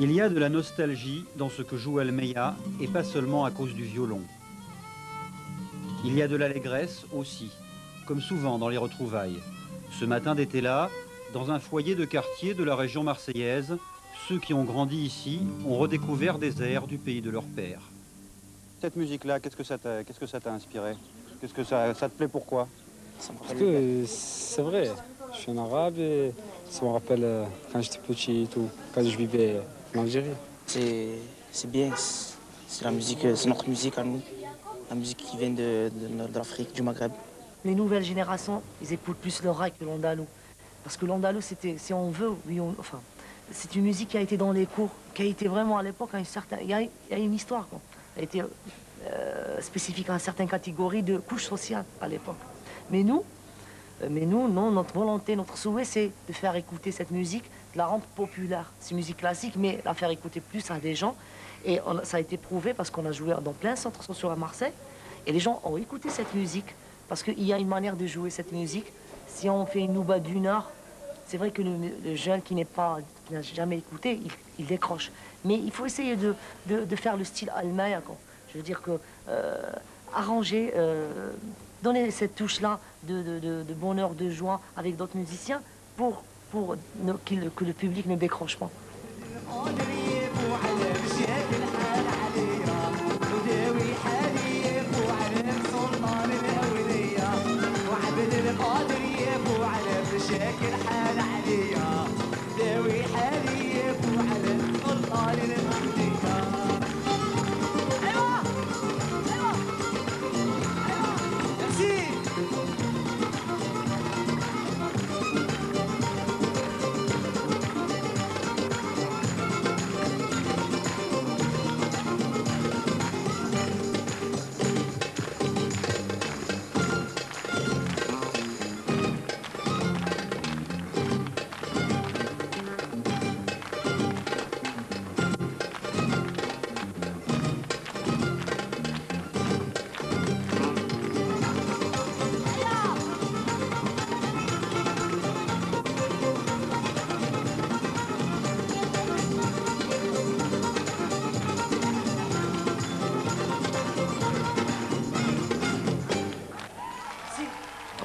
Il y a de la nostalgie dans ce que joue Almeida, et pas seulement à cause du violon. Il y a de l'allégresse aussi, comme souvent dans les retrouvailles. Ce matin d'été là, dans un foyer de quartier de la région marseillaise, ceux qui ont grandi ici ont redécouvert des airs du pays de leur père. Cette musique-là, qu'est-ce que ça t'a inspiré? Qu'est-ce que ça te plaît, pourquoi? Parce que c'est vrai, je suis un arabe et ça me rappelle quand j'étais petit et tout, quand je vivais en Algérie. C'est bien, c'est la musique, c'est notre musique à nous, la musique qui vient de l'Afrique, du Maghreb. Les nouvelles générations, ils écoutent plus le raï que l'andalou. Parce que l'andalou, c'était, si on veut, oui, enfin, c'est une musique qui a été dans les cours, qui a été vraiment à l'époque, il y a une histoire, quoi. Elle a été spécifique à certaines catégories de couches sociales à l'époque. Mais nous, non, notre volonté, notre souhait, c'est de faire écouter cette musique, de la rendre populaire. C'est une musique classique, mais la faire écouter plus à des gens. Et ça a été prouvé parce qu'on a joué dans plein de centres sociaux à Marseille. Et les gens ont écouté cette musique, parce qu'il y a une manière de jouer cette musique. Si on fait une nouba d'une heure, c'est vrai que le jeune qui n'a jamais écouté, il décroche. Mais il faut essayer de faire le style Almeida, quoi. Je veux dire que arranger, donner cette touche-là de bonheur, de joie avec d'autres musiciens pour que le public ne décroche pas.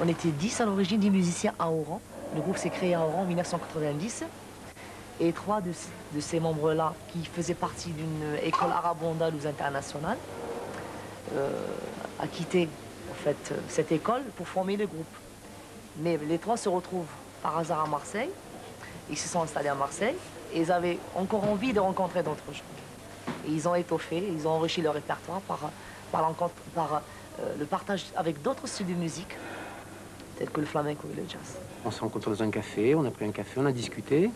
On était 10 à l'origine, 10 musiciens à Oran. Le groupe s'est créé à Oran en 1990. Et 3 de ces membres-là, qui faisaient partie d'une école arabo-andalouse internationale, a quitté en fait, cette école pour former le groupe. Mais les 3 se retrouvent par hasard à Marseille. Ils se sont installés à Marseille et ils avaient encore envie de rencontrer d'autres gens. Et ils ont étoffé, ils ont enrichi leur répertoire par le partage avec d'autres styles de musique, tels que le flamenco et le jazz. On s'est rencontrés dans un café, on a pris un café, on a discuté.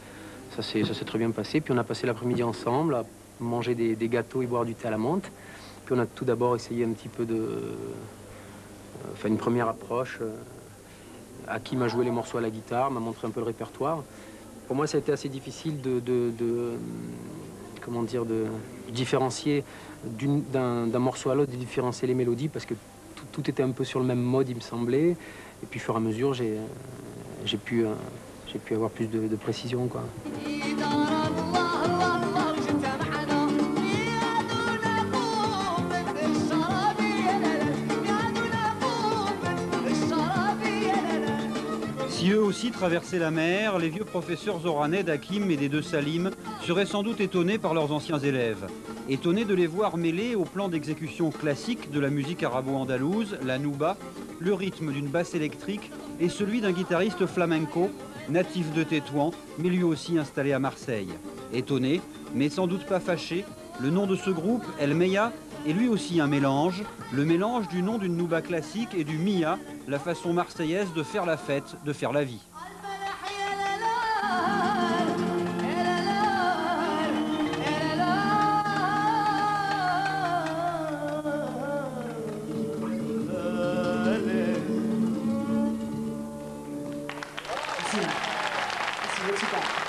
Ça s'est très bien passé. Puis on a passé l'après-midi ensemble à manger des gâteaux et boire du thé à la menthe. Puis on a tout d'abord essayé un petit peu faire une première approche. Hakim a joué les morceaux à la guitare, m'a montré un peu le répertoire. Pour moi, ça a été assez difficile comment dire, de différencier d'un morceau à l'autre, de différencier les mélodies, parce que tout était un peu sur le même mode, il me semblait. Et puis, au fur et à mesure, j'ai pu avoir plus de précision, quoi. Si eux aussi traversaient la mer, les vieux professeurs oranais d'Hakim et des deux Salim seraient sans doute étonnés par leurs anciens élèves. Étonnés de les voir mêler au plan d'exécution classique de la musique arabo-andalouse, la nouba, le rythme d'une basse électrique et celui d'un guitariste flamenco, natif de Tétouan, mais lui aussi installé à Marseille. Étonnés, mais sans doute pas fâchés, le nom de ce groupe, El Meya, est lui aussi un mélange, le mélange du nom d'une nouba classique et du Mia, la façon marseillaise de faire la fête, de faire la vie. Merci, super.